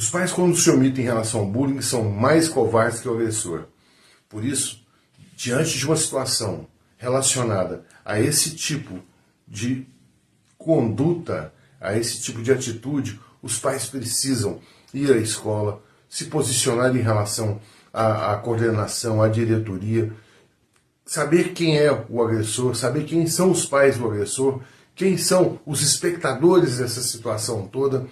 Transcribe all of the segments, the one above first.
Os pais, quando se omitem em relação ao bullying, são mais covardes que o agressor. Por isso, diante de uma situação relacionada a esse tipo de conduta, a esse tipo de atitude, os pais precisam ir à escola, se posicionar em relação à coordenação, à diretoria, saber quem é o agressor, saber quem são os pais do agressor, quem são os espectadores dessa situação toda.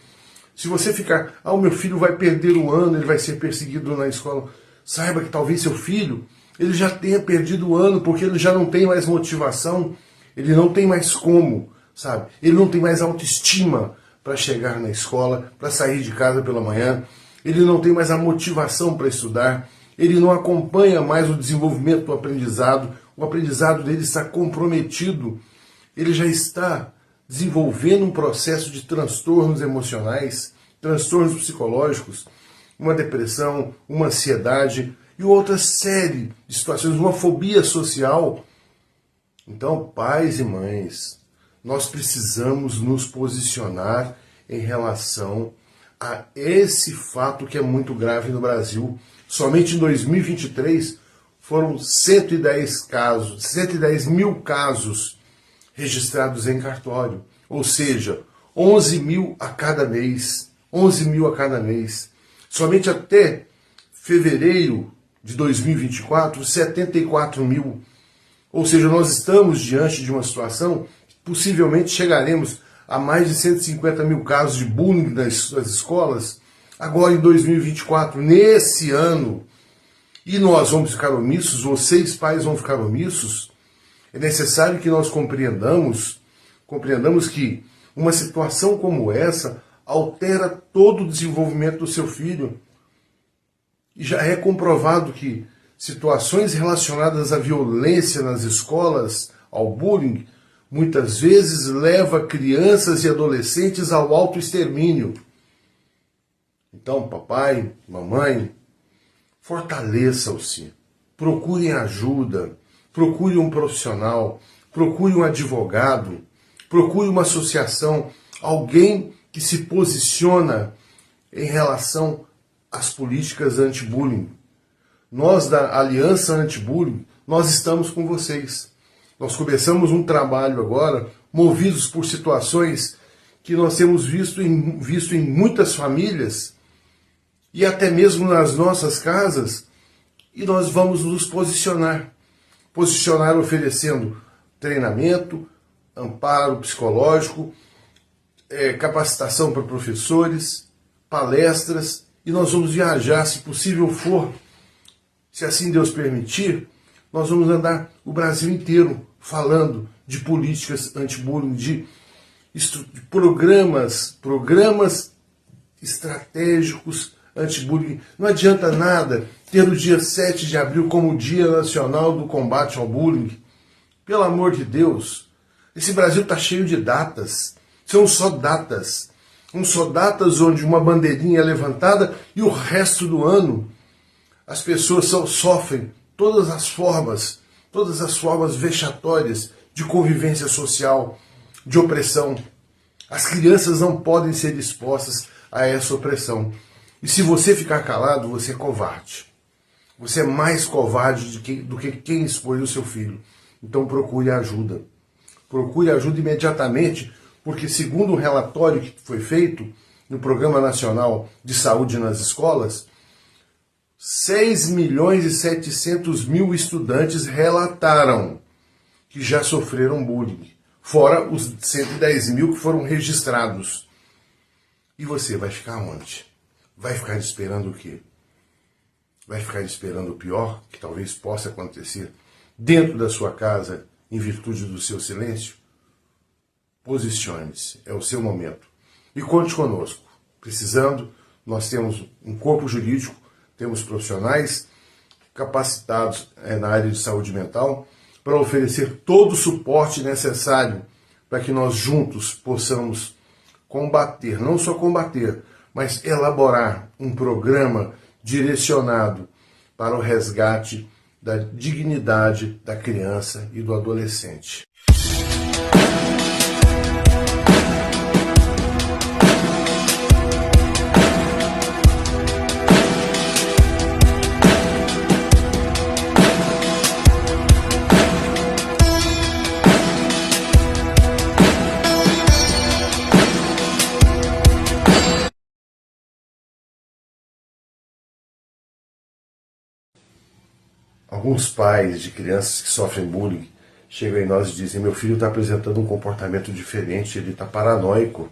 Se você ficar, o meu filho vai perder o ano, ele vai ser perseguido na escola, saiba que talvez seu filho, ele já tenha perdido o ano, porque ele já não tem mais motivação, ele não tem mais como, sabe? Ele não tem mais autoestima para chegar na escola, para sair de casa pela manhã, ele não tem mais a motivação para estudar, ele não acompanha mais o desenvolvimento do aprendizado, o aprendizado dele está comprometido, ele já está desenvolvendo um processo de transtornos emocionais, transtornos psicológicos, uma depressão, uma ansiedade e outra série de situações, uma fobia social. Então, pais e mães, nós precisamos nos posicionar em relação a esse fato que é muito grave no Brasil. Somente em 2023 foram 110 mil casos registrados em cartório, ou seja, 11 mil a cada mês, 11 mil a cada mês. Somente até fevereiro de 2024, 74 mil. Ou seja, nós estamos diante de uma situação que possivelmente chegaremos a mais de 150 mil casos de bullying nas escolas, agora em 2024, nesse ano. E nós vamos ficar omissos, vocês pais vão ficar omissos. É necessário que nós compreendamos que uma situação como essa altera todo o desenvolvimento do seu filho. E já é comprovado que situações relacionadas à violência nas escolas, ao bullying, muitas vezes leva crianças e adolescentes ao autoextermínio. Então, papai, mamãe, fortaleçam-se, procurem ajuda, procure um profissional, procure um advogado, procure uma associação, alguém que se posiciona em relação às políticas anti-bullying. Nós da Aliança Anti-Bullying, nós estamos com vocês. Nós começamos um trabalho agora, movidos por situações que nós temos visto em muitas famílias e até mesmo nas nossas casas, e nós vamos nos posicionar oferecendo treinamento, amparo psicológico, capacitação para professores, palestras, e nós vamos viajar, se possível for, se assim Deus permitir, nós vamos andar o Brasil inteiro falando de políticas anti-bullying, de programas estratégicos anti-bullying. Não adianta nada ter o dia 7 de abril como o Dia Nacional do Combate ao Bullying. Pelo amor de Deus, esse Brasil está cheio de datas. São só datas. São só datas onde uma bandeirinha é levantada e o resto do ano as pessoas sofrem todas as formas vexatórias de convivência social, de opressão. As crianças não podem ser expostas a essa opressão. E se você ficar calado, você é covarde. Você é mais covarde do que quem expôs o seu filho. Então procure ajuda. Procure ajuda imediatamente, porque segundo um relatório que foi feito no Programa Nacional de Saúde nas Escolas, 6.700.000 estudantes relataram que já sofreram bullying, fora os 110 mil que foram registrados. E você vai ficar onde? Vai ficar esperando o quê? Vai ficar esperando o pior, que talvez possa acontecer dentro da sua casa, em virtude do seu silêncio? Posicione-se, é o seu momento. E conte conosco. Precisando, nós temos um corpo jurídico, temos profissionais capacitados na área de saúde mental para oferecer todo o suporte necessário para que nós juntos possamos combater, não só combater, mas elaborar um programa direcionado para o resgate da dignidade da criança e do adolescente. Alguns pais de crianças que sofrem bullying chegam em nós e dizem: meu filho está apresentando um comportamento diferente, ele está paranoico.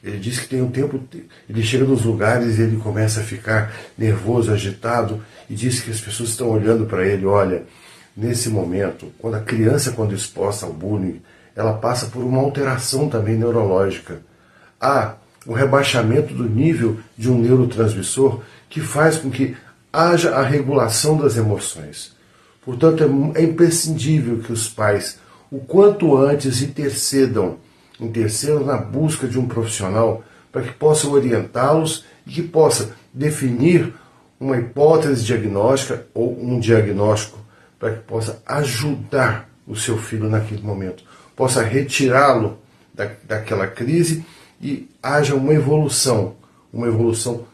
Ele diz que tem um tempo, ele chega nos lugares e ele começa a ficar nervoso, agitado, e diz que as pessoas estão olhando para ele. Olha, nesse momento, quando a criança, quando exposta ao bullying, ela passa por uma alteração também neurológica. Há um rebaixamento do nível de um neurotransmissor que faz com que haja a regulação das emoções. Portanto, é imprescindível que os pais, o quanto antes, intercedam na busca de um profissional para que possa orientá-los e que possa definir uma hipótese diagnóstica ou um diagnóstico para que possa ajudar o seu filho naquele momento, possa retirá-lo daquela crise e haja uma evolução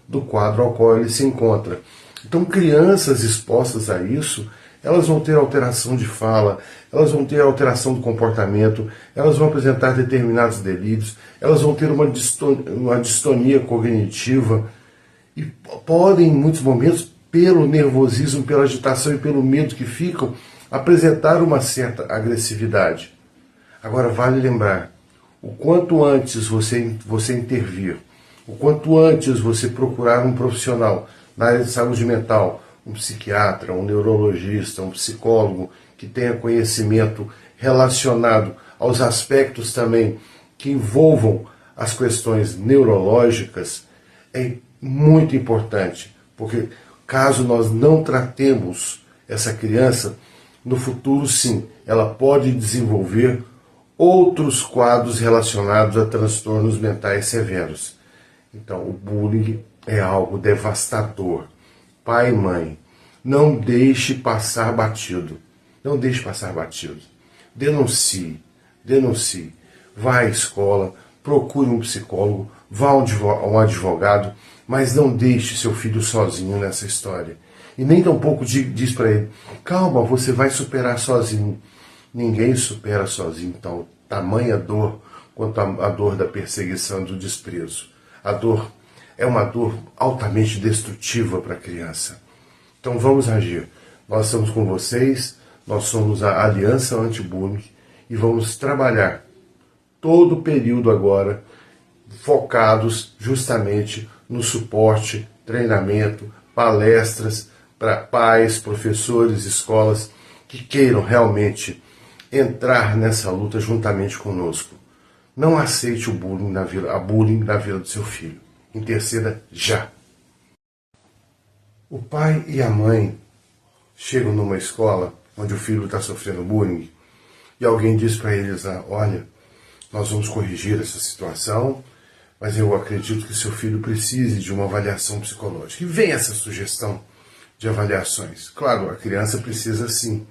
do quadro ao qual ele se encontra. Então, crianças expostas a isso, elas vão ter alteração de fala, elas vão ter alteração do comportamento, elas vão apresentar determinados delírios, elas vão ter uma distonia cognitiva e podem, em muitos momentos, pelo nervosismo, pela agitação e pelo medo que ficam, apresentar uma certa agressividade. Agora, vale lembrar, o quanto antes você intervir, o quanto antes você procurar um profissional na área de saúde mental, um psiquiatra, um neurologista, um psicólogo que tenha conhecimento relacionado aos aspectos também que envolvam as questões neurológicas, é muito importante, porque caso nós não tratemos essa criança, no futuro sim, ela pode desenvolver outros quadros relacionados a transtornos mentais severos. Então, o bullying é algo devastador. Pai e mãe, não deixe passar batido. Não deixe passar batido. Denuncie. Vá à escola, procure um psicólogo, vá a um advogado, mas não deixe seu filho sozinho nessa história. E nem tampouco diz para ele: calma, você vai superar sozinho. Ninguém supera sozinho, então, tamanha dor quanto a dor da perseguição e do desprezo. A dor é uma dor altamente destrutiva para a criança. Então vamos agir. Nós estamos com vocês, nós somos a Aliança Anti-Bullying e vamos trabalhar todo o período agora focados justamente no suporte, treinamento, palestras para pais, professores, escolas que queiram realmente entrar nessa luta juntamente conosco. Não aceite a bullying na vida do seu filho. Interceda já. O pai e a mãe chegam numa escola onde o filho está sofrendo bullying e alguém diz para eles: olha, nós vamos corrigir essa situação, mas eu acredito que seu filho precise de uma avaliação psicológica. E vem essa sugestão de avaliações. Claro, a criança precisa sim,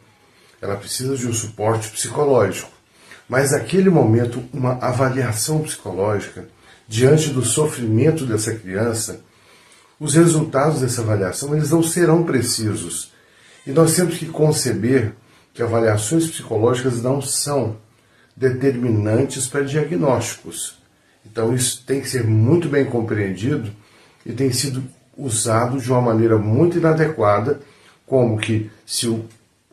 ela precisa de um suporte psicológico, mas naquele momento uma avaliação psicológica, diante do sofrimento dessa criança, os resultados dessa avaliação eles não serão precisos. E nós temos que conceber que avaliações psicológicas não são determinantes para diagnósticos. Então isso tem que ser muito bem compreendido e tem sido usado de uma maneira muito inadequada, como que se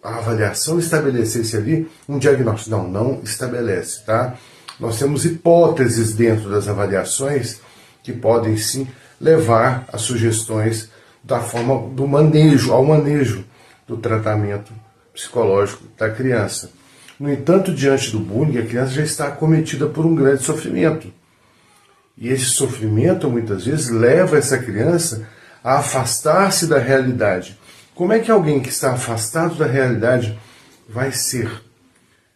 a avaliação estabelecesse ali um diagnóstico. Não estabelece, tá? Nós temos hipóteses dentro das avaliações que podem sim levar a sugestões da forma ao manejo do tratamento psicológico da criança. No entanto, diante do bullying, a criança já está acometida por um grande sofrimento. E esse sofrimento, muitas vezes, leva essa criança a afastar-se da realidade. Como é que alguém que está afastado da realidade vai ser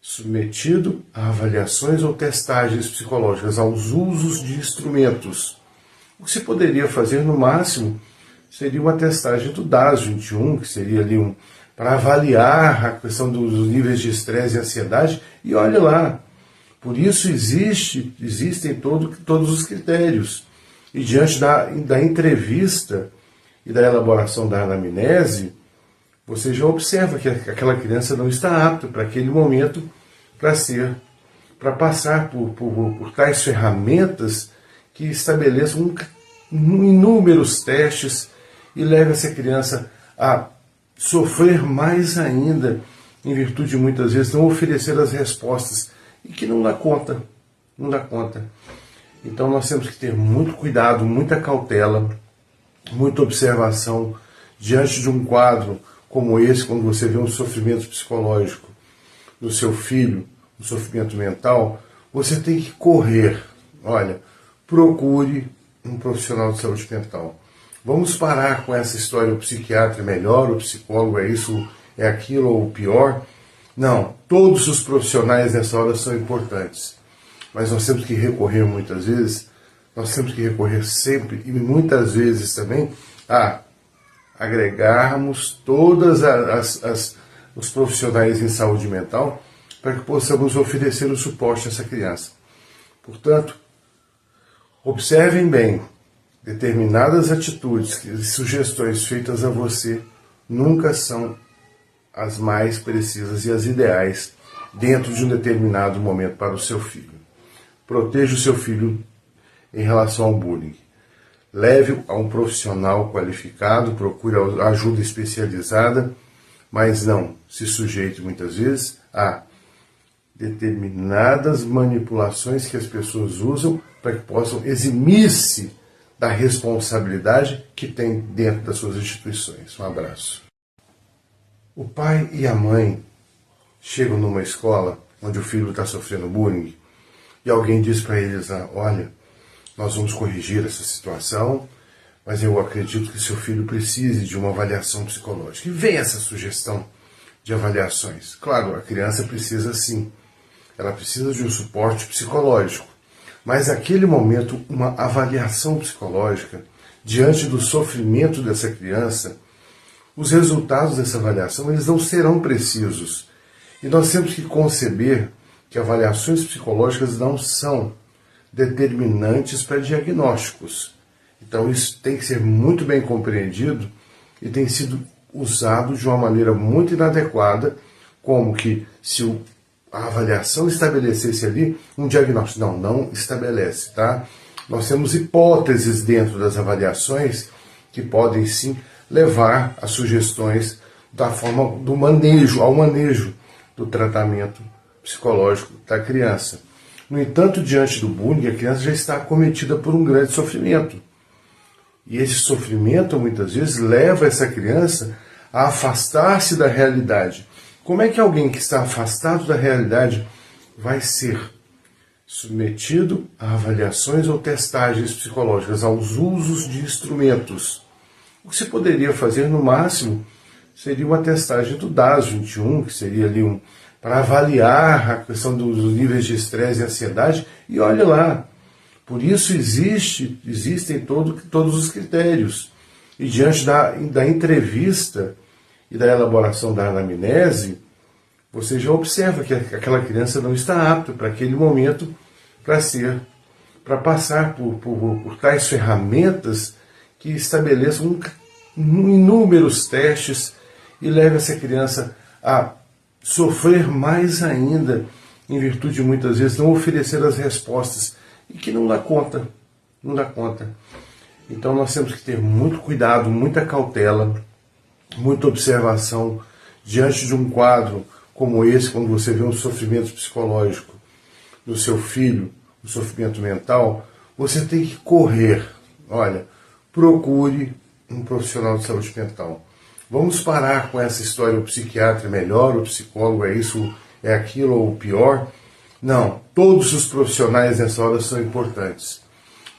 submetido a avaliações ou testagens psicológicas, aos usos de instrumentos? O que se poderia fazer, no máximo, seria uma testagem do DAS-21, que seria ali para avaliar a questão dos níveis de estresse e ansiedade, e olhe lá. Por isso existem todos os critérios. E diante da entrevista e da elaboração da anamnese, você já observa que aquela criança não está apta para aquele momento para passar por tais ferramentas que estabeleçam inúmeros testes e leve essa criança a sofrer mais ainda, em virtude de muitas vezes não oferecer as respostas e que não dá conta, não dá conta. Então nós temos que ter muito cuidado, muita cautela, muita observação diante de um quadro como esse, quando você vê um sofrimento psicológico do seu filho, um sofrimento mental, você tem que correr. Olha, procure um profissional de saúde mental. Vamos parar com essa história, o psiquiatra é melhor, o psicólogo é isso, é aquilo ou pior. Não, todos os profissionais nessa hora são importantes. Mas nós temos que recorrer muitas vezes, nós temos que recorrer sempre e muitas vezes também a agregarmos todas os profissionais em saúde mental para que possamos oferecer o suporte a essa criança. Portanto, observem bem, determinadas atitudes e sugestões feitas a você nunca são as mais precisas e as ideais dentro de um determinado momento para o seu filho. Proteja o seu filho em relação ao bullying. Leve-o a um profissional qualificado, procure ajuda especializada, mas não se sujeite muitas vezes a determinadas manipulações que as pessoas usam para que possam eximir-se da responsabilidade que tem dentro das suas instituições. Um abraço. O pai e a mãe chegam numa escola onde o filho está sofrendo bullying e alguém diz para eles, olha, nós vamos corrigir essa situação, mas eu acredito que seu filho precise de uma avaliação psicológica. E vem essa sugestão de avaliações. Claro, a criança precisa sim, ela precisa de um suporte psicológico, mas naquele momento uma avaliação psicológica, diante do sofrimento dessa criança, os resultados dessa avaliação eles não serão precisos. E nós temos que conceber que avaliações psicológicas não são determinantes para diagnósticos. Então isso tem que ser muito bem compreendido e tem sido usado de uma maneira muito inadequada, como que se a avaliação estabelecesse ali um diagnóstico. Não estabelece, tá? Nós temos hipóteses dentro das avaliações que podem sim levar a sugestões da forma do manejo, ao manejo do tratamento psicológico da criança. No entanto, diante do bullying, a criança já está acometida por um grande sofrimento. E esse sofrimento, muitas vezes, leva essa criança a afastar-se da realidade. Como é que alguém que está afastado da realidade vai ser submetido a avaliações ou testagens psicológicas, aos usos de instrumentos? O que se poderia fazer, no máximo, seria uma testagem do DAS-21, que seria ali para avaliar a questão dos níveis de estresse e ansiedade, e olhe lá. Por isso existem todos os critérios. E diante da entrevista e da elaboração da anamnese, você já observa que aquela criança não está apta para aquele momento para passar por tais ferramentas que estabeleçam inúmeros testes e leve essa criança a sofrer mais ainda, em virtude de muitas vezes não oferecer as respostas e que não dá conta, não dá conta. Então nós temos que ter muito cuidado, muita cautela, muita observação diante de um quadro como esse, quando você vê um sofrimento psicológico do seu filho, um sofrimento mental, você tem que correr. Olha, procure um profissional de saúde mental. Vamos parar com essa história, o psiquiatra é melhor, o psicólogo é isso, é aquilo ou pior. Não, todos os profissionais nessa hora são importantes.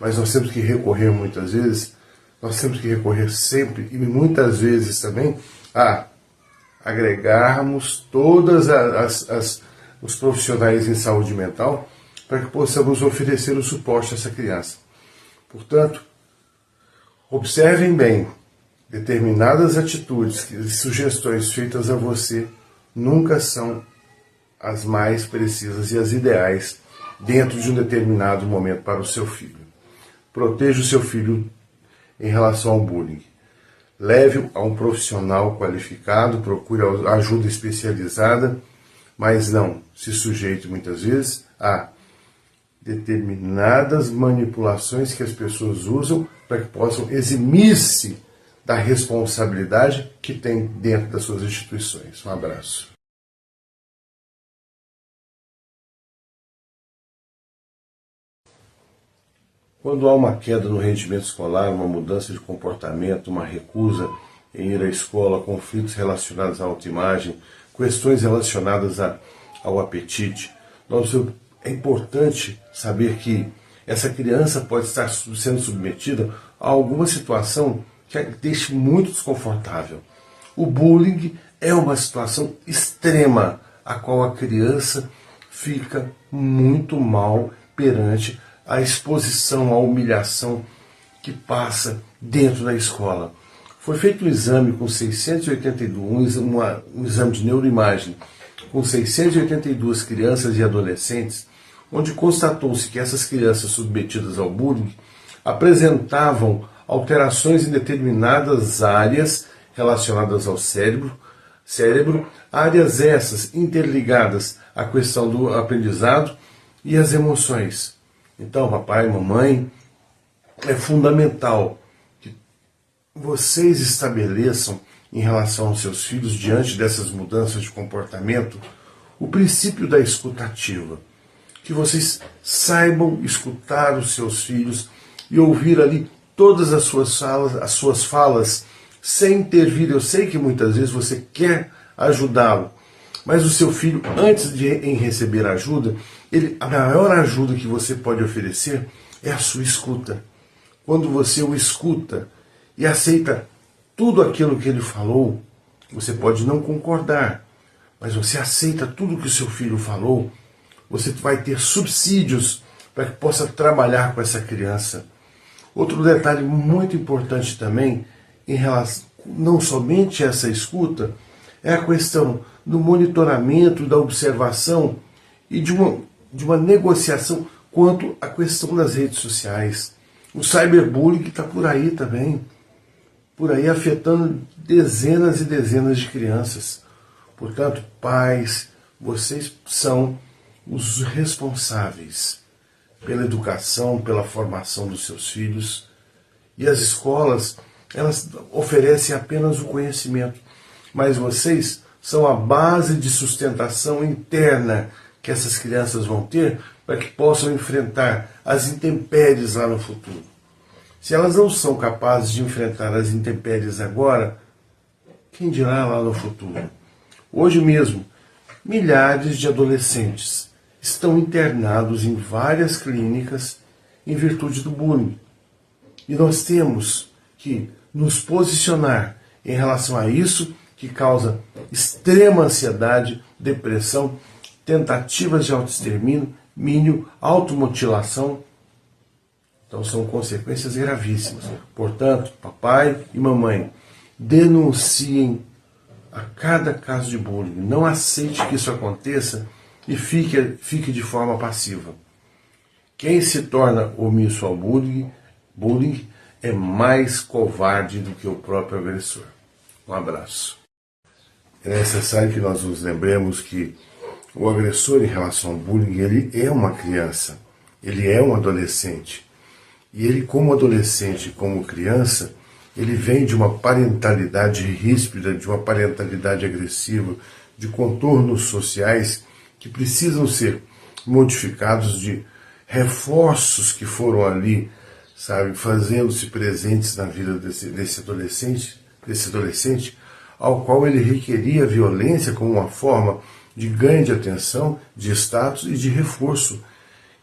Mas nós temos que recorrer muitas vezes, nós temos que recorrer sempre e muitas vezes também a agregarmos todas os profissionais em saúde mental para que possamos oferecer o suporte a essa criança. Portanto, observem bem, determinadas atitudes e sugestões feitas a você nunca são as mais precisas e as ideais dentro de um determinado momento para o seu filho. Proteja o seu filho em relação ao bullying. Leve-o a um profissional qualificado, procure ajuda especializada, mas não se sujeite muitas vezes a determinadas manipulações que as pessoas usam para que possam eximir-se da responsabilidade que tem dentro das suas instituições. Um abraço. Quando há uma queda no rendimento escolar, uma mudança de comportamento, uma recusa em ir à escola, conflitos relacionados à autoimagem, questões relacionadas ao apetite, é importante saber que essa criança pode estar sendo submetida a alguma situação que a deixe muito desconfortável. O bullying é uma situação extrema, a qual a criança fica muito mal perante a exposição, a humilhação que passa dentro da escola. Foi feito um exame com 682, um exame de neuroimagem, com 682 crianças e adolescentes, onde constatou-se que essas crianças submetidas ao bullying apresentavam alterações em determinadas áreas relacionadas ao cérebro, áreas essas interligadas à questão do aprendizado e às emoções. Então, papai e mamãe, é fundamental que vocês estabeleçam em relação aos seus filhos, diante dessas mudanças de comportamento, o princípio da escutativa. Que vocês saibam escutar os seus filhos e ouvir ali todas as suas falas, sem intervir. Eu sei que muitas vezes você quer ajudá-lo, mas o seu filho, antes de receber ajuda, a maior ajuda que você pode oferecer é a sua escuta. Quando você o escuta e aceita tudo aquilo que ele falou, você pode não concordar, mas você aceita tudo que o seu filho falou, você vai ter subsídios para que possa trabalhar com essa criança. Outro detalhe muito importante também, em relação não somente a essa escuta, é a questão do monitoramento, da observação e de uma negociação quanto à questão das redes sociais. O cyberbullying está por aí também, por aí afetando dezenas e dezenas de crianças. Portanto, pais, vocês são os responsáveis pela educação, pela formação dos seus filhos. E as escolas, elas oferecem apenas o conhecimento, mas vocês são a base de sustentação interna que essas crianças vão ter para que possam enfrentar as intempéries lá no futuro. Se elas não são capazes de enfrentar as intempéries agora, quem dirá lá no futuro? Hoje mesmo, milhares de adolescentes estão internados em várias clínicas em virtude do bullying. E nós temos que nos posicionar em relação a isso, que causa extrema ansiedade, depressão, tentativas de autoextermínio, automutilação. Então são consequências gravíssimas. Portanto, papai e mamãe, denunciem a cada caso de bullying. Não aceite que isso aconteça e fique de forma passiva. Quem se torna omisso ao bullying é mais covarde do que o próprio agressor. Um abraço. É necessário que nós nos lembremos que o agressor em relação ao bullying, ele é uma criança, ele é um adolescente. E ele, como adolescente, como criança, ele vem de uma parentalidade ríspida, de uma parentalidade agressiva, de contornos sociais que precisam ser modificados, de reforços que foram ali, fazendo-se presentes na vida desse adolescente, ao qual ele requeria violência como uma forma de ganho de atenção, de status e de reforço.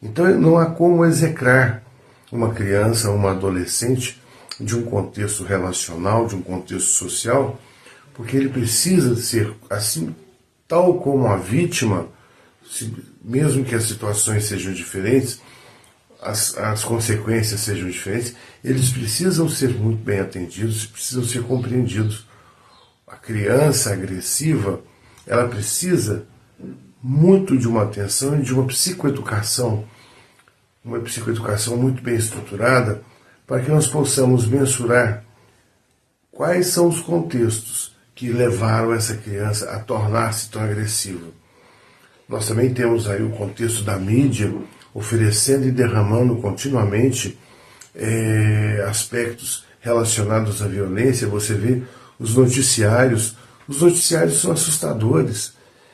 Então não há como execrar uma criança, uma adolescente de um contexto relacional, de um contexto social, porque ele precisa ser assim, tal como a vítima, mesmo que as situações sejam diferentes, as consequências sejam diferentes, eles precisam ser muito bem atendidos, precisam ser compreendidos. A criança agressiva, ela precisa muito de uma atenção e de uma psicoeducação muito bem estruturada, para que nós possamos mensurar quais são os contextos que levaram essa criança a tornar-se tão agressiva. Nós também temos aí o contexto da mídia, oferecendo e derramando continuamente aspectos relacionados à violência, você vê os noticiários são assustadores,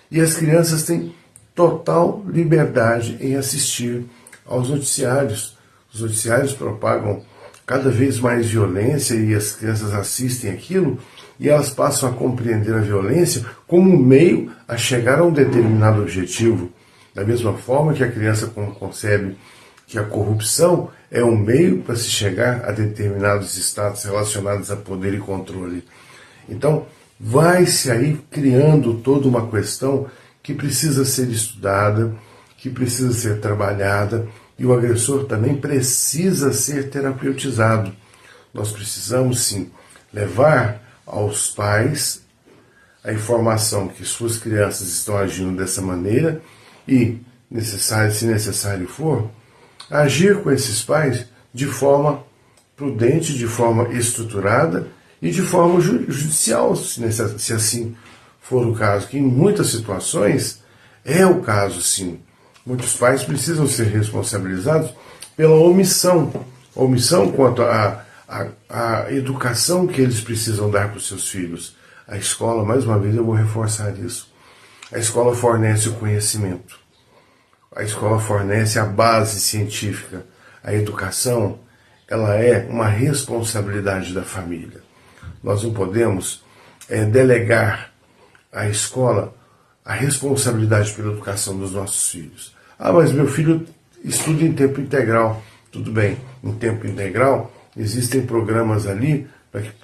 e as crianças têm total liberdade em assistir aos noticiários. Os noticiários propagam cada vez mais violência e as crianças assistem aquilo e elas passam a compreender a violência como um meio a chegar a um determinado objetivo. Da mesma forma que a criança concebe que a corrupção é um meio para se chegar a determinados status relacionados a poder e controle. Então, vai-se aí criando toda uma questão que precisa ser estudada, que precisa ser trabalhada, e o agressor também precisa ser terapeutizado. Nós precisamos, sim, levar aos pais a informação que suas crianças estão agindo dessa maneira e, se necessário for, agir com esses pais de forma prudente, de forma estruturada e de forma judicial, se assim for o caso, que em muitas situações é o caso, sim. Muitos pais precisam ser responsabilizados pela omissão quanto à educação que eles precisam dar para os seus filhos. A escola, mais uma vez eu vou reforçar isso, a escola fornece o conhecimento, a escola fornece a base científica, a educação, ela é uma responsabilidade da família. Nós não podemos delegar à escola a responsabilidade pela educação dos nossos filhos. Ah, mas meu filho estuda em tempo integral. Tudo bem, em tempo integral existem programas ali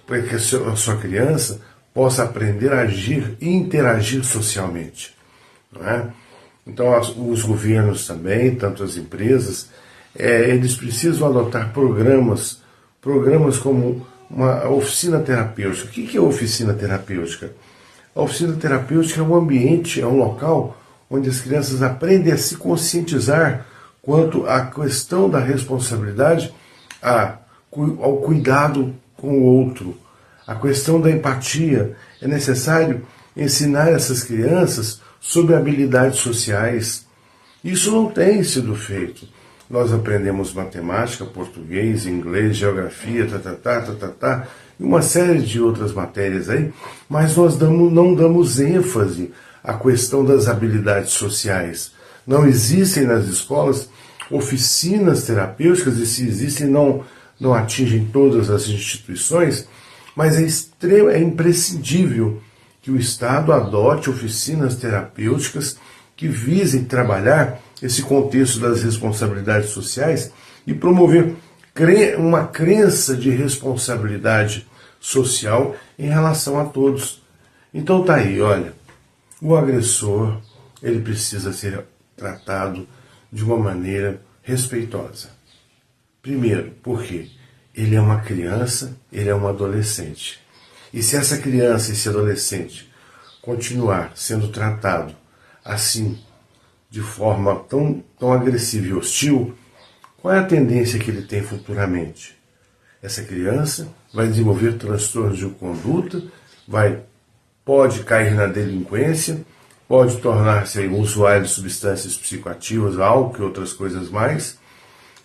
para que a sua criança possa aprender a agir e interagir socialmente. Não é? Então os governos também, tanto as empresas, eles precisam adotar programas como uma oficina terapêutica. O que é oficina terapêutica? A oficina terapêutica é um ambiente, é um local onde as crianças aprendem a se conscientizar quanto à questão da responsabilidade, ao cuidado com o outro, a questão da empatia. É necessário ensinar essas crianças sobre habilidades sociais. Isso não tem sido feito. Nós aprendemos matemática, português, inglês, geografia, e uma série de outras matérias aí, mas nós não damos ênfase à questão das habilidades sociais. Não existem nas escolas oficinas terapêuticas, e se existem não atingem todas as instituições, mas é imprescindível que o Estado adote oficinas terapêuticas que visem trabalhar esse contexto das responsabilidades sociais e promover uma crença de responsabilidade social em relação a todos. Então tá aí, olha, o agressor, ele precisa ser tratado de uma maneira respeitosa. Primeiro, porque ele é uma criança, ele é um adolescente. E se essa criança, esse adolescente, continuar sendo tratado assim, de forma tão agressiva e hostil, qual é a tendência que ele tem futuramente? Essa criança vai desenvolver transtornos de conduta, pode cair na delinquência, pode tornar-se um usuário de substâncias psicoativas, álcool e outras coisas mais,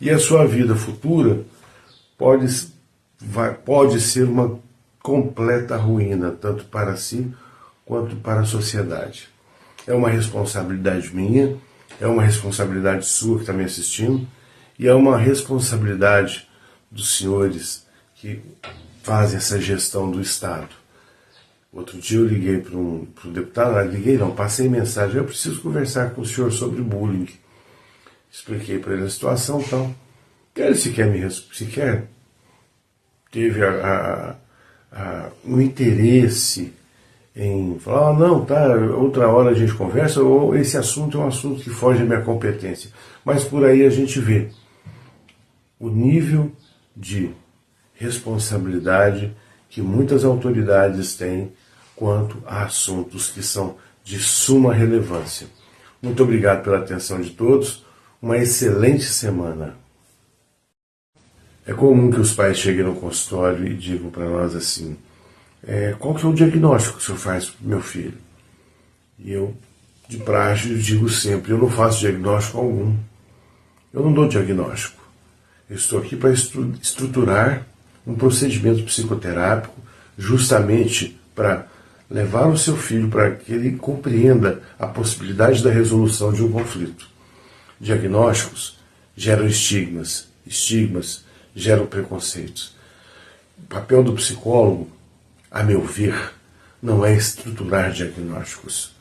e a sua vida futura pode ser uma completa ruína, tanto para si quanto para a sociedade. É uma responsabilidade minha, é uma responsabilidade sua que está me assistindo, e é uma responsabilidade dos senhores que fazem essa gestão do Estado. Outro dia eu liguei para um deputado, passei mensagem, eu preciso conversar com o senhor sobre bullying. Expliquei para ele a situação e tal. Ele sequer teve um interesse em falar, não, tá, outra hora a gente conversa, ou esse assunto é um assunto que foge da minha competência. Mas por aí a gente vê o nível de responsabilidade que muitas autoridades têm quanto a assuntos que são de suma relevância. Muito obrigado pela atenção de todos, uma excelente semana. É comum que os pais cheguem no consultório e digam para nós assim, qual que é o diagnóstico que o senhor faz para o meu filho? E eu, de praxe, digo sempre, eu não faço diagnóstico algum. Eu não dou diagnóstico. Eu estou aqui para estruturar um procedimento psicoterápico justamente para levar o seu filho para que ele compreenda a possibilidade da resolução de um conflito. Diagnósticos geram estigmas, estigmas geram preconceitos. O papel do psicólogo, a meu ver, não é estruturar diagnósticos.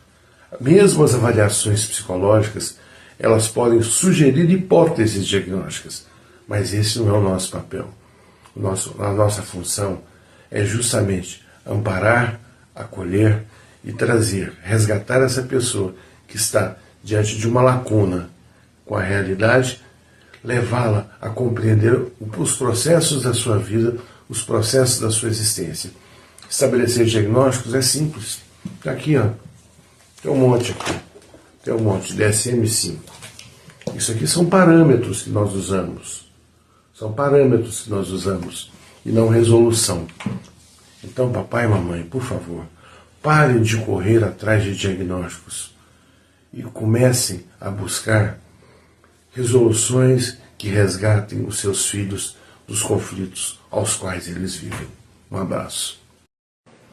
Mesmo as avaliações psicológicas, elas podem sugerir hipóteses diagnósticas, mas esse não é o nosso papel. A nossa função é justamente amparar, acolher e trazer, resgatar essa pessoa que está diante de uma lacuna com a realidade, levá-la a compreender os processos da sua vida, os processos da sua existência. Estabelecer diagnósticos é simples. Está aqui, ó. Tem um monte aqui. Tem um monte, DSM-5. Isso aqui são parâmetros que nós usamos. São parâmetros que nós usamos e não resolução. Então, papai e mamãe, por favor, parem de correr atrás de diagnósticos e comecem a buscar resoluções que resgatem os seus filhos dos conflitos aos quais eles vivem. Um abraço.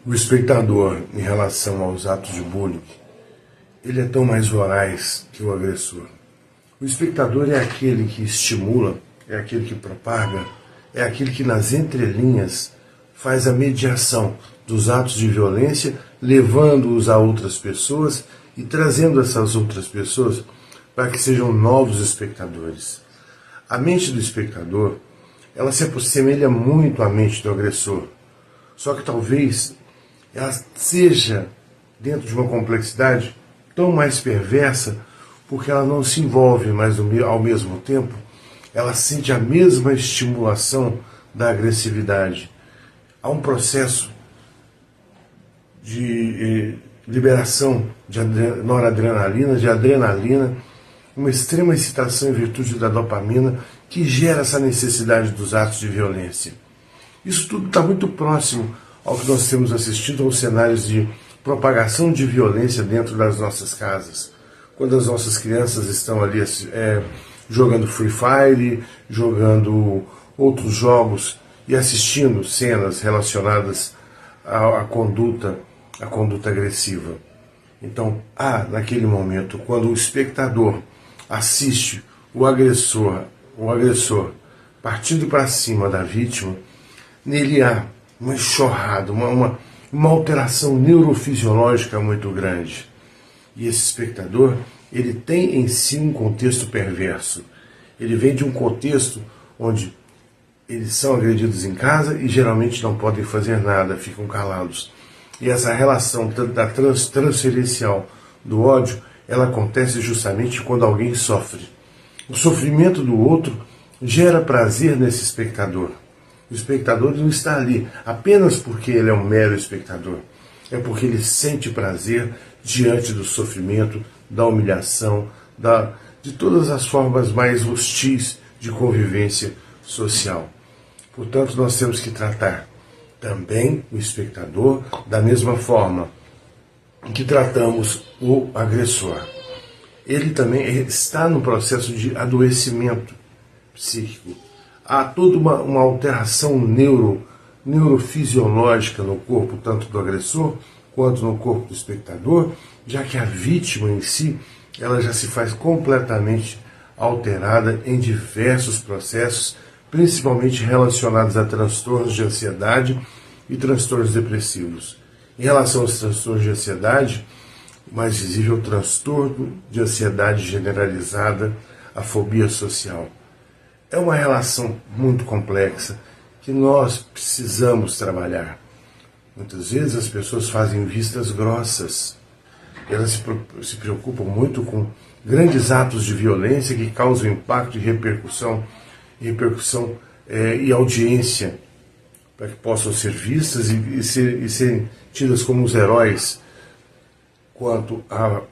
O espectador, em relação aos atos de bullying, ele é tão mais voraz que o agressor. O espectador é aquele que estimula, é aquele que propaga, é aquele que nas entrelinhas faz a mediação dos atos de violência, levando-os a outras pessoas e trazendo essas outras pessoas para que sejam novos espectadores. A mente do espectador, ela se assemelha muito à mente do agressor, só que talvez ela seja, dentro de uma complexidade, tão mais perversa, porque ela não se envolve, mas ao mesmo tempo, ela sente a mesma estimulação da agressividade. Há um processo de liberação de noradrenalina, de adrenalina, uma extrema excitação em virtude da dopamina, que gera essa necessidade dos atos de violência. Isso tudo está muito próximo ao que nós temos assistido aos cenários de propagação de violência dentro das nossas casas. Quando as nossas crianças estão ali jogando Free Fire, jogando outros jogos e assistindo cenas relacionadas à conduta agressiva. Então, naquele momento, quando o espectador assiste o agressor partindo para cima da vítima, nele há uma enxurrada, uma alteração neurofisiológica muito grande. E esse espectador, ele tem em si um contexto perverso. Ele vem de um contexto onde eles são agredidos em casa e geralmente não podem fazer nada, ficam calados. E essa relação da transferencial do ódio, ela acontece justamente quando alguém sofre. O sofrimento do outro gera prazer nesse espectador. O espectador não está ali apenas porque ele é um mero espectador. É porque ele sente prazer diante do sofrimento, da humilhação, de todas as formas mais hostis de convivência social. Portanto, nós temos que tratar também o espectador da mesma forma que tratamos o agressor. Ele também está no processo de adoecimento psíquico. Há toda uma alteração neurofisiológica no corpo, tanto do agressor quanto no corpo do espectador, já que a vítima em si, ela já se faz completamente alterada em diversos processos, principalmente relacionados a transtornos de ansiedade e transtornos depressivos. Em relação aos transtornos de ansiedade, o mais visível é o transtorno de ansiedade generalizada, a fobia social. É uma relação muito complexa que nós precisamos trabalhar. Muitas vezes as pessoas fazem vistas grossas. Elas se preocupam muito com grandes atos de violência que causam impacto e repercussão e audiência, para que possam ser vistas e serem tidas como os heróis quanto à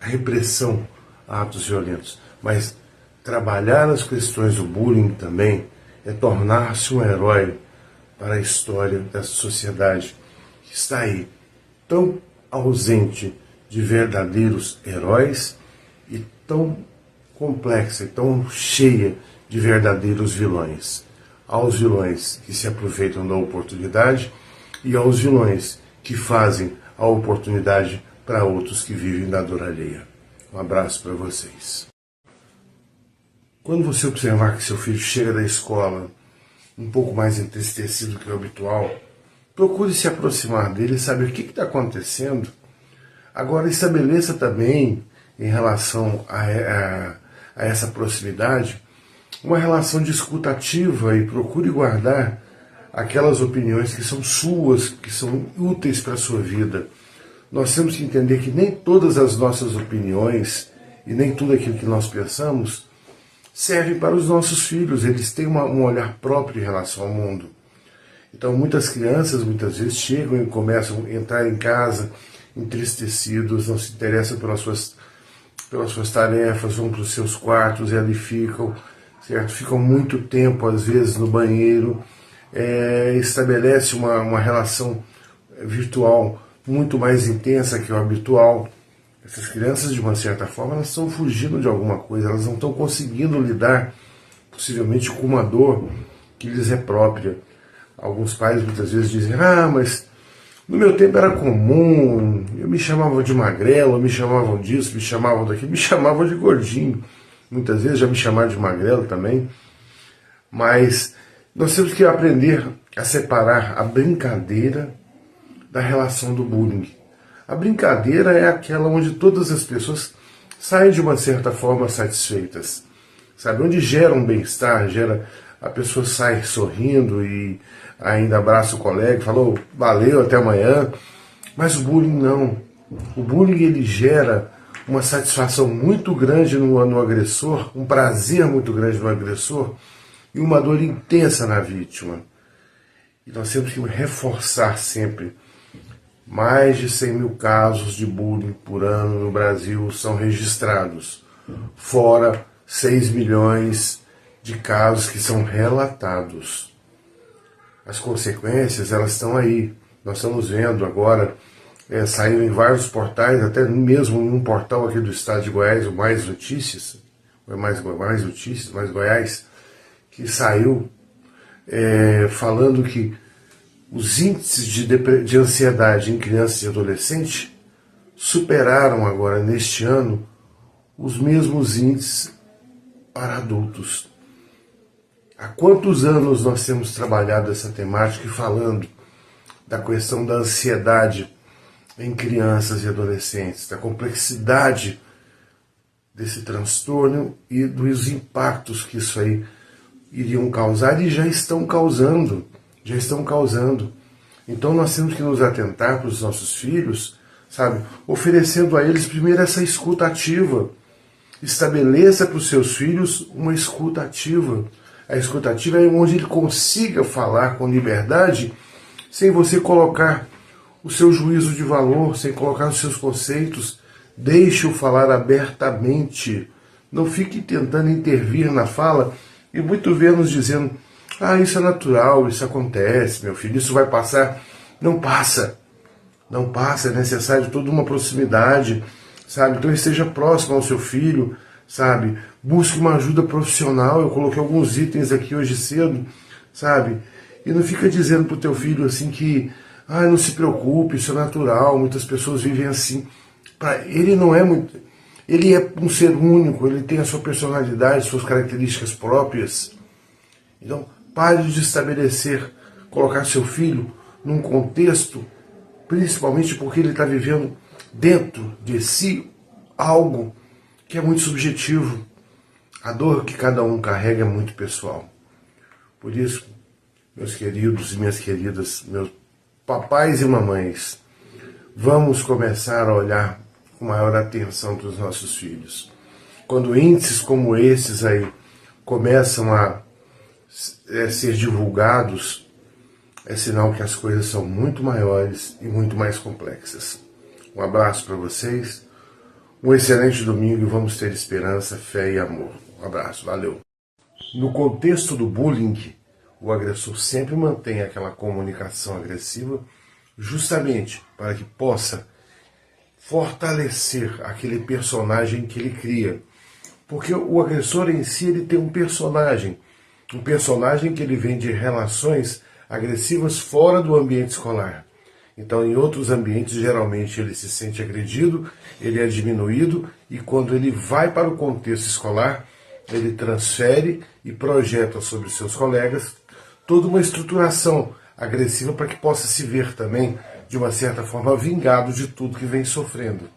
repressão a atos violentos. Mas trabalhar as questões do bullying também é tornar-se um herói para a história dessa sociedade que está aí tão ausente de verdadeiros heróis e tão complexa e tão cheia de verdadeiros vilões. aos vilões que se aproveitam da oportunidade e aos vilões que fazem a oportunidade para outros que vivem da dor alheia. Um abraço para vocês. Quando você observar que seu filho chega da escola um pouco mais entristecido que o habitual, procure se aproximar dele e saber o que está acontecendo. Agora estabeleça também, em relação a essa proximidade, uma relação de escuta ativa e procure guardar aquelas opiniões que são suas, que são úteis para a sua vida. Nós temos que entender que nem todas as nossas opiniões e nem tudo aquilo que nós pensamos serve para os nossos filhos. Eles têm um olhar próprio em relação ao mundo. Então muitas crianças muitas vezes chegam e começam a entrar em casa entristecidos, não se interessam pelas suas tarefas, vão para os seus quartos e ali ficam, certo? Ficam muito tempo, às vezes, no banheiro, estabelece uma relação virtual muito mais intensa que o habitual. Essas crianças, de uma certa forma, elas estão fugindo de alguma coisa, elas não estão conseguindo lidar, possivelmente, com uma dor que lhes é própria. Alguns pais muitas vezes dizem, mas no meu tempo era comum, eu me chamavam de magrelo, me chamavam disso, me chamavam daquilo, me chamavam de gordinho. Muitas vezes já me chamaram de magrelo também. Mas nós temos que aprender a separar a brincadeira da relação do bullying. A brincadeira é aquela onde todas as pessoas saem de uma certa forma satisfeitas, sabe? Onde gera um bem-estar, a pessoa sai sorrindo e ainda abraça o colega, falou, valeu, até amanhã. Mas o bullying não. O bullying ele gera uma satisfação muito grande no agressor, um prazer muito grande no agressor e uma dor intensa na vítima. E nós temos que reforçar sempre. Mais de 100 mil casos de bullying por ano no Brasil são registrados, fora 6 milhões de casos que são relatados. As consequências, elas estão aí. Nós estamos vendo agora, saiu em vários portais, até mesmo em um portal aqui do estado de Goiás, o Mais Notícias, Mais Goiás, que saiu falando que os índices de ansiedade em crianças e adolescentes superaram agora, neste ano, os mesmos índices para adultos. Há quantos anos nós temos trabalhado essa temática e falando da questão da ansiedade em crianças e adolescentes, da complexidade desse transtorno e dos impactos que isso aí iriam causar e já estão causando. Então nós temos que nos atentar para os nossos filhos, sabe, oferecendo a eles primeiro essa escuta ativa. Estabeleça para os seus filhos uma escuta ativa. A escuta ativa é onde ele consiga falar com liberdade, sem você colocar o seu juízo de valor, sem colocar os seus conceitos. Deixe-o falar abertamente. Não fique tentando intervir na fala e muito menos dizendo, isso é natural, isso acontece, meu filho, isso vai passar. Não passa, é necessário toda uma proximidade, sabe? Então esteja próximo ao seu filho, sabe? Busque uma ajuda profissional. Eu coloquei alguns itens aqui hoje cedo, sabe? E não fica dizendo pro teu filho assim que, não se preocupe, isso é natural, muitas pessoas vivem assim. Ele não é muito... Ele é um ser único, ele tem a sua personalidade, suas características próprias. Então, pare de estabelecer, colocar seu filho num contexto, principalmente porque ele está vivendo dentro de si algo que é muito subjetivo. A dor que cada um carrega é muito pessoal. Por isso, meus queridos e minhas queridas, meus papais e mamães, vamos começar a olhar com maior atenção para os nossos filhos. Quando índices como esses aí começam a ser divulgados, é sinal que as coisas são muito maiores e muito mais complexas. Um abraço para vocês, um excelente domingo e vamos ter esperança, fé e amor. Um abraço, valeu. No contexto do bullying, o agressor sempre mantém aquela comunicação agressiva justamente para que possa fortalecer aquele personagem que ele cria. Porque o agressor em si ele tem um personagem. um personagem que ele vem de relações agressivas fora do ambiente escolar. Então, em outros ambientes, geralmente ele se sente agredido, ele é diminuído, e quando ele vai para o contexto escolar, ele transfere e projeta sobre seus colegas toda uma estruturação agressiva para que possa se ver também, de uma certa forma, vingado de tudo que vem sofrendo.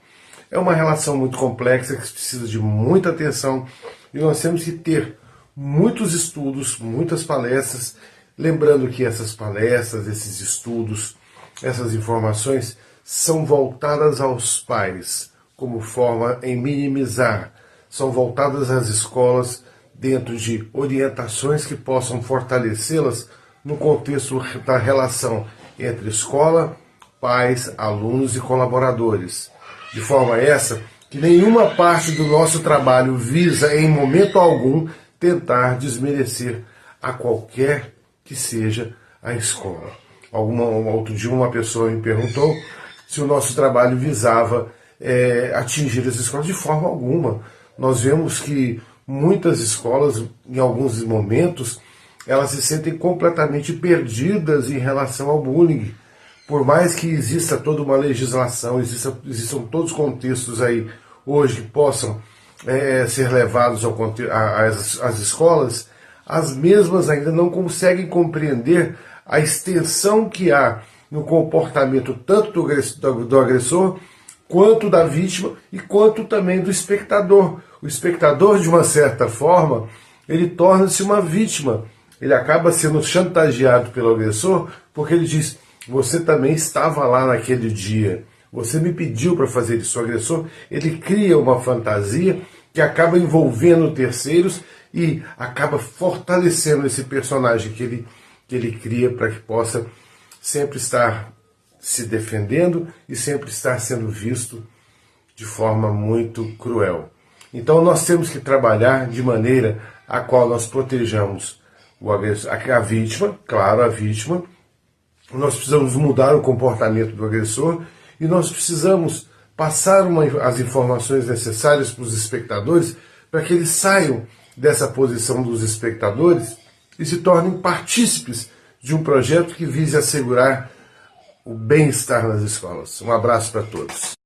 É uma relação muito complexa que precisa de muita atenção e nós temos que ter muitos estudos, muitas palestras, lembrando que essas palestras, esses estudos, essas informações são voltadas aos pais, como forma em minimizar, são voltadas às escolas dentro de orientações que possam fortalecê-las no contexto da relação entre escola, pais, alunos e colaboradores. De forma essa que nenhuma parte do nosso trabalho visa, em momento algum, tentar desmerecer a qualquer que seja a escola. Outro dia uma pessoa me perguntou se o nosso trabalho visava atingir as escolas. De forma alguma. Nós vemos que muitas escolas, em alguns momentos, elas se sentem completamente perdidas em relação ao bullying. Por mais que exista toda uma legislação, existam todos os contextos aí hoje que possam ser levados às escolas, as mesmas ainda não conseguem compreender a extensão que há no comportamento tanto do agressor, quanto da vítima e quanto também do espectador. O espectador, de uma certa forma, ele torna-se uma vítima. Ele acaba sendo chantageado pelo agressor porque ele diz: você também estava lá naquele dia, você me pediu para fazer isso. O agressor, ele cria uma fantasia que acaba envolvendo terceiros e acaba fortalecendo esse personagem que ele cria para que possa sempre estar se defendendo e sempre estar sendo visto de forma muito cruel. Então nós temos que trabalhar de maneira a qual nós protejamos a vítima, claro, a vítima. Nós precisamos mudar o comportamento do agressor e nós precisamos passar as informações necessárias para os espectadores para que eles saiam dessa posição dos espectadores e se tornem partícipes de um projeto que vise assegurar o bem-estar nas escolas. Um abraço para todos.